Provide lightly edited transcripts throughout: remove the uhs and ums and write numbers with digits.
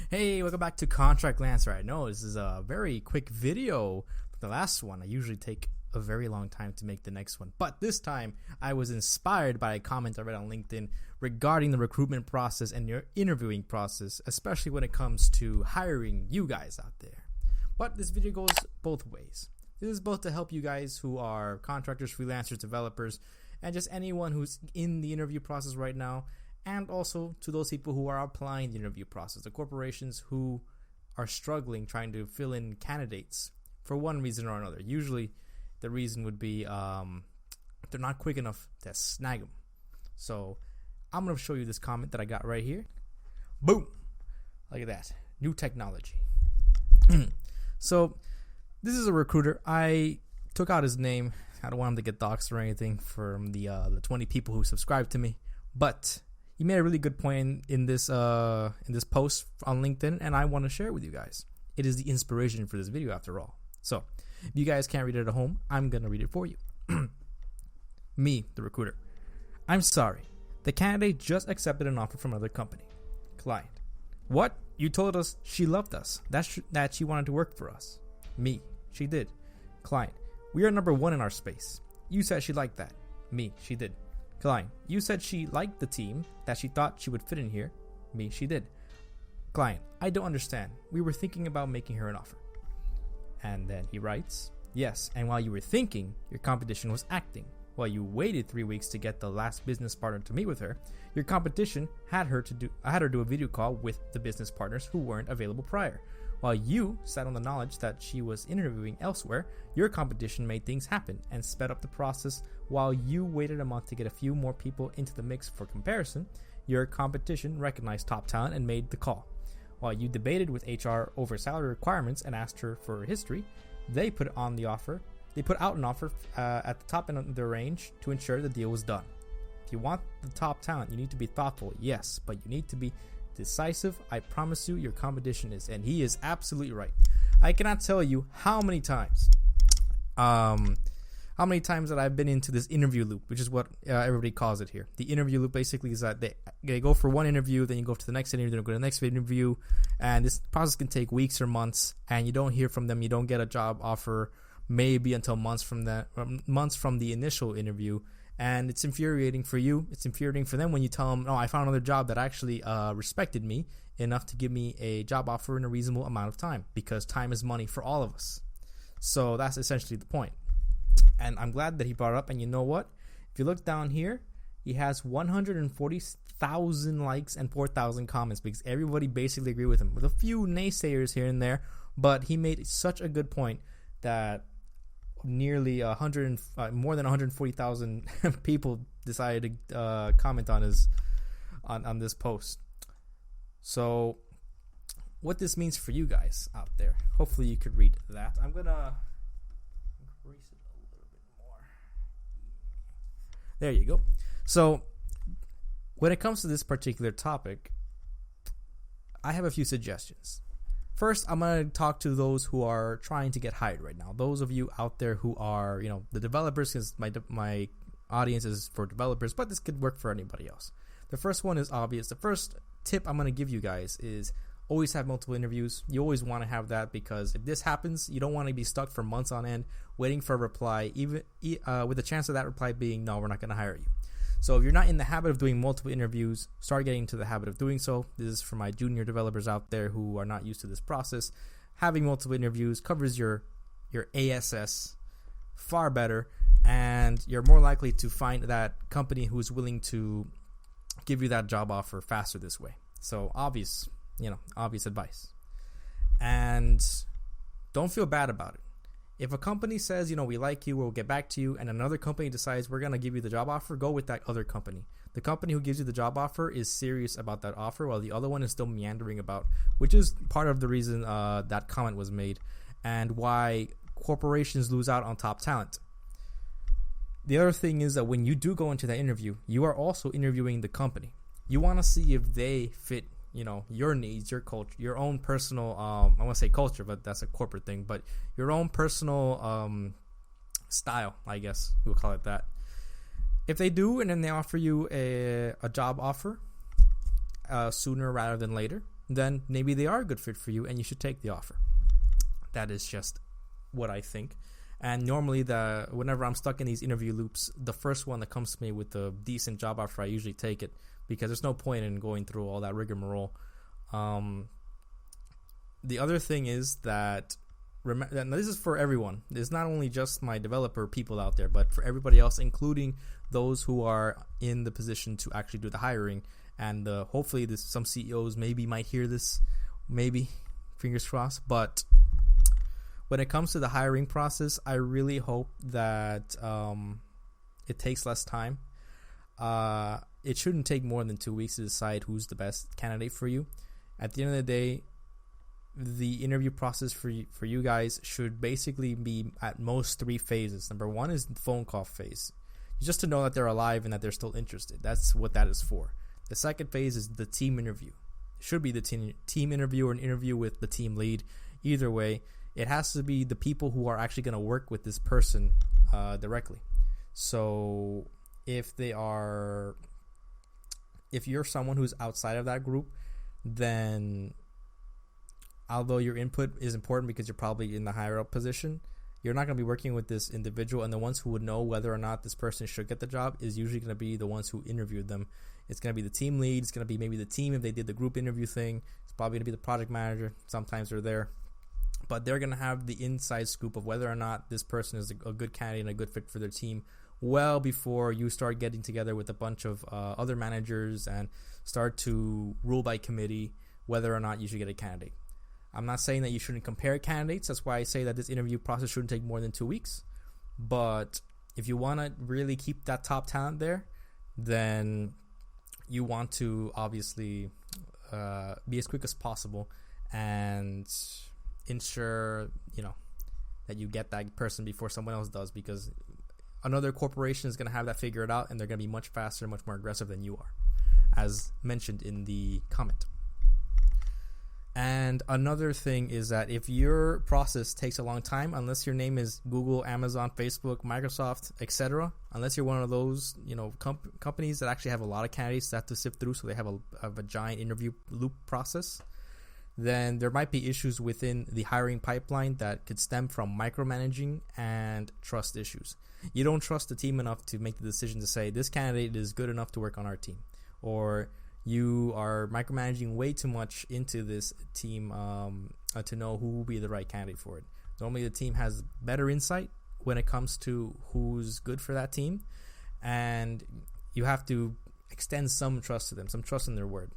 Hey, welcome back to Contract Lancer. I know this is a very quick video from the last one. I usually take a very long time to make the next one, but this time I was inspired by a comment I read on LinkedIn regarding the recruitment process and your interviewing process, especially when it comes to hiring you guys out there. But this video goes both ways. This is both to help you guys who are contractors, freelancers, developers, and just anyone who's in the interview process right now, and also to those people who are applying the interview process, the corporations who are struggling trying to fill in candidates for one reason or another. Usually the reason would be they're not quick enough to snag them. So I'm going to show you this comment that I got right here. Boom! Look at that. New technology. So this is a recruiter. I took out his name. I don't want him to get doxxed or anything from the 20 people who subscribed to me. But he made a really good point in this post on LinkedIn, and I want to share it with you guys. It is the inspiration for this video after all. So if you guys can't read it at home, I'm going to read it for you. Me, the recruiter. I'm sorry. The candidate just accepted an offer from another company. Client. What? You told us she loved us. That she wanted to work for us. Me. She did. Client. We are number one in our space. You said she liked that. Me. She did. Client. You said she liked the team, that she thought she would fit in here. Me. She did. Client. I don't understand. We were thinking about making her an offer. And then he writes, yes, and while you were thinking, your competition was acting. While you waited 3 weeks to get the last business partner to meet with her, your competition had her do a video call with the business partners who weren't available prior. While you sat on the knowledge that she was interviewing elsewhere, your competition made things happen and sped up the process. While you waited a month to get a few more people into the mix for comparison, your competition recognized top talent and made the call. While you debated with HR over salary requirements and asked her for her history, they put out an offer at the top end of their range to ensure the deal was done. If you want the top talent, you need to be thoughtful, yes, but you need to be decisive. I promise you, your competition is, and he is absolutely right. I cannot tell you how many times that I've been into this interview loop, which is what everybody calls it here. The interview loop basically is that they go for one interview, then you go to the next interview, then you go to the next interview, and this process can take weeks or months, and you don't hear from them, you don't get a job offer maybe until months from the initial interview. And it's infuriating for you. It's infuriating for them when you tell them, "Oh, I found another job that actually respected me enough to give me a job offer in a reasonable amount of time," because time is money for all of us. So that's essentially the point. And I'm glad that he brought it up. And you know what? If you look down here, he has 140,000 likes and 4,000 comments because everybody basically agreed with him, with a few naysayers here and there. But he made such a good point that nearly more than 140,000 people decided to comment on this post. So what this means for you guys out there, hopefully you could read that. I'm gonna increase it a little bit more. There you go. So when it comes to this particular topic, I have a few suggestions. First, I'm going to talk to those who are trying to get hired right now. Those of you out there who are, the developers, because my audience is for developers, but this could work for anybody else. The first one is obvious. The first tip I'm going to give you guys is always have multiple interviews. You always want to have that because if this happens, you don't want to be stuck for months on end waiting for a reply, even with the chance of that reply being, no, we're not going to hire you. So if you're not in the habit of doing multiple interviews, start getting into the habit of doing so. This is for my junior developers out there who are not used to this process. Having multiple interviews covers your ASS far better, and you're more likely to find that company who's willing to give you that job offer faster this way. So obvious advice. And don't feel bad about it. If a company says, we like you, we'll get back to you, and another company decides we're going to give you the job offer, go with that other company. The company who gives you the job offer is serious about that offer, while the other one is still meandering about, which is part of the reason that comment was made and why corporations lose out on top talent. The other thing is that when you do go into that interview, you are also interviewing the company. You want to see if they fit your needs, your culture, your own personal, I want to say culture, but that's a corporate thing, but your own personal style, I guess we'll call it that. If they do, and then they offer you a job offer sooner rather than later, then maybe they are a good fit for you and you should take the offer. That is just what I think. And normally, whenever I'm stuck in these interview loops, the first one that comes to me with a decent job offer, I usually take it, because there's no point in going through all that rigmarole. The other thing is that, and this is for everyone. It's not only just my developer people out there, but for everybody else, including those who are in the position to actually do the hiring. And hopefully, some CEOs maybe might hear this, maybe, fingers crossed. But when it comes to the hiring process, I really hope that it takes less time. It shouldn't take more than 2 weeks to decide who's the best candidate for you. At the end of the day, the interview process for you guys should basically be at most 3 phases. Number 1 is the phone call phase, just to know that they're alive and that they're still interested. That's what that is for. The second phase is the team interview. It should be the team interview or an interview with the team lead. Either way, it has to be the people who are actually going to work with this person directly. So if you're someone who's outside of that group, then although your input is important because you're probably in the higher up position, you're not going to be working with this individual, and the ones who would know whether or not this person should get the job is usually going to be the ones who interviewed them. It's going to be the team lead. It's going to be maybe the team if they did the group interview thing. It's probably going to be the project manager. Sometimes they're there. But they're going to have the inside scoop of whether or not this person is a good candidate and a good fit for their team well before you start getting together with a bunch of other managers and start to rule by committee whether or not you should get a candidate. I'm not saying that you shouldn't compare candidates. That's why I say that this interview process shouldn't take more than 2 weeks. But if you want to really keep that top talent there, then you want to obviously be as quick as possible and ensure, that you get that person before someone else does, because another corporation is going to have that figured out, and they're going to be much faster, much more aggressive than you are, as mentioned in the comment. And another thing is that if your process takes a long time, unless your name is Google, Amazon, Facebook, Microsoft, etc., unless you're one of those, companies that actually have a lot of candidates that have to sift through, so they have a giant interview loop process, then there might be issues within the hiring pipeline that could stem from micromanaging and trust issues. You don't trust the team enough to make the decision to say, this candidate is good enough to work on our team. Or you are micromanaging way too much into this team to know who will be the right candidate for it. Normally the team has better insight when it comes to who's good for that team, and you have to extend some trust to them, some trust in their word.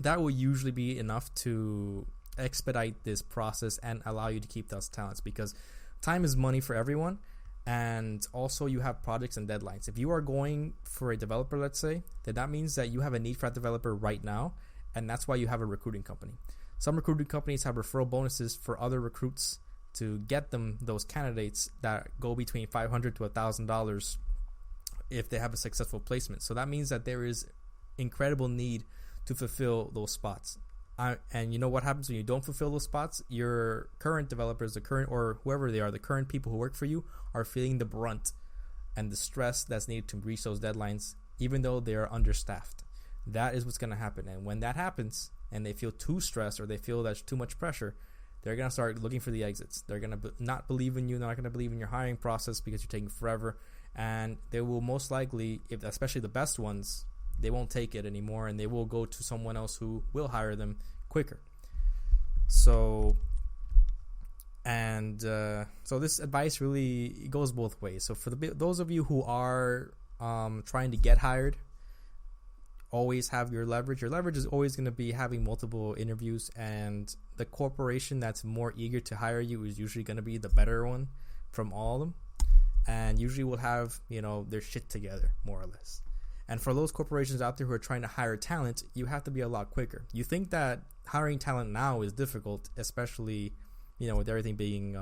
That will usually be enough to expedite this process and allow you to keep those talents, because time is money for everyone. And also you have projects and deadlines. If you are going for a developer, let's say, then that means that you have a need for that developer right now, and that's why you have a recruiting company. Some recruiting companies have referral bonuses for other recruits to get them those candidates that go between $500 to $1,000 if they have a successful placement. So that means that there is incredible need to fulfill those spots. And you know what happens when you don't fulfill those spots? Your current developers, or whoever they are, the current people who work for you, are feeling the brunt and the stress that's needed to reach those deadlines, even though they are understaffed. That is what's going to happen. And when that happens, and they feel too stressed, or they feel there's too much pressure, they're going to start looking for the exits. They're going to not believe in you. They're not going to believe in your hiring process because you're taking forever. And they will most likely, especially the best ones, they won't take it anymore, and they will go to someone else who will hire them quicker. So this advice really goes both ways. So for those of you who are trying to get hired, always have your leverage. Your leverage is always going to be having multiple interviews, and the corporation that's more eager to hire you is usually going to be the better one from all of them, and usually will have their shit together, more or less. And for those corporations out there who are trying to hire talent, you have to be a lot quicker. You think that hiring talent now is difficult, especially, with everything being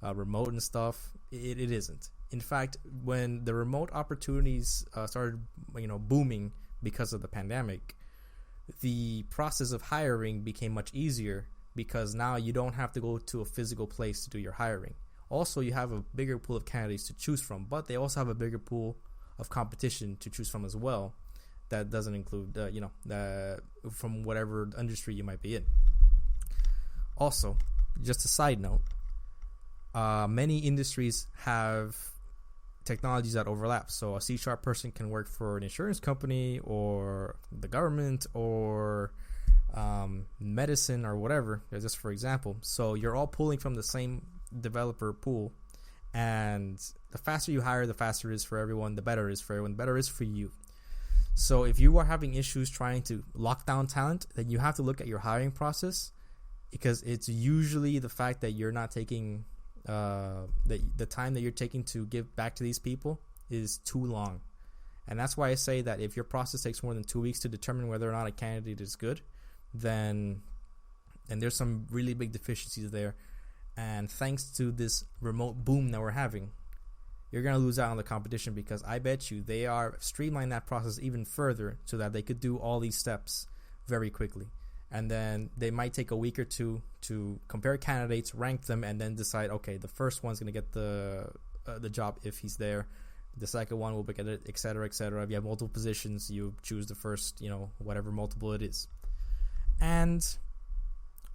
remote and stuff. It isn't. In fact, when the remote opportunities started, booming because of the pandemic, the process of hiring became much easier because now you don't have to go to a physical place to do your hiring. Also, you have a bigger pool of candidates to choose from, but they also have a bigger pool of competition to choose from as well. that doesn't include from whatever industry you might be in. Also, just a side note, many industries have technologies that overlap. So a C# person can work for an insurance company or the government or medicine or whatever, just for example. So you're all pulling from the same developer pool, and the faster you hire, the faster it is for everyone, the better it is for everyone, the better it is for you. So if you are having issues trying to lock down talent, then you have to look at your hiring process, because it's usually the fact that you're not taking the time that you're taking to give back to these people is too long. And that's why I say that if your process takes more than 2 weeks to determine whether or not a candidate is good, then there's some really big deficiencies there. And thanks to this remote boom that we're having, you're going to lose out on the competition, because I bet you they are streamlining that process even further so that they could do all these steps very quickly. And then they might take a week or two to compare candidates, rank them, and then decide, okay, the first one's going to get the job if he's there. The second one will get it, et cetera, et cetera. If you have multiple positions, you choose the first, whatever multiple it is. And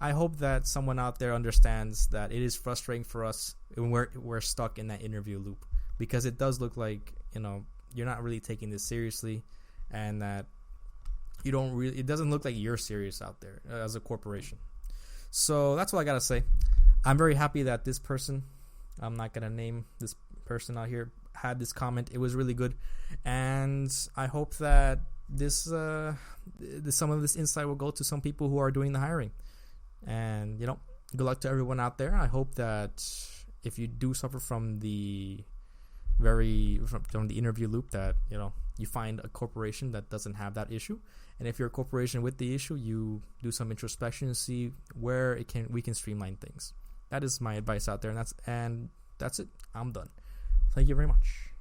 I hope that someone out there understands that it is frustrating for us when we're stuck in that interview loop, because it does look like, you're not really taking this seriously, and that it doesn't look like you're serious out there as a corporation. So that's all I gotta say. I'm very happy that this person, I'm not gonna name this person out here, had this comment. It was really good, and I hope that some of this insight will go to some people who are doing the hiring. And good luck to everyone out there. I hope that if you do suffer from the interview loop, that you find a corporation that doesn't have that issue. And if you're a corporation with the issue, you do some introspection and see where we can streamline things. That is my advice out there, and that's it. I'm done. Thank you very much.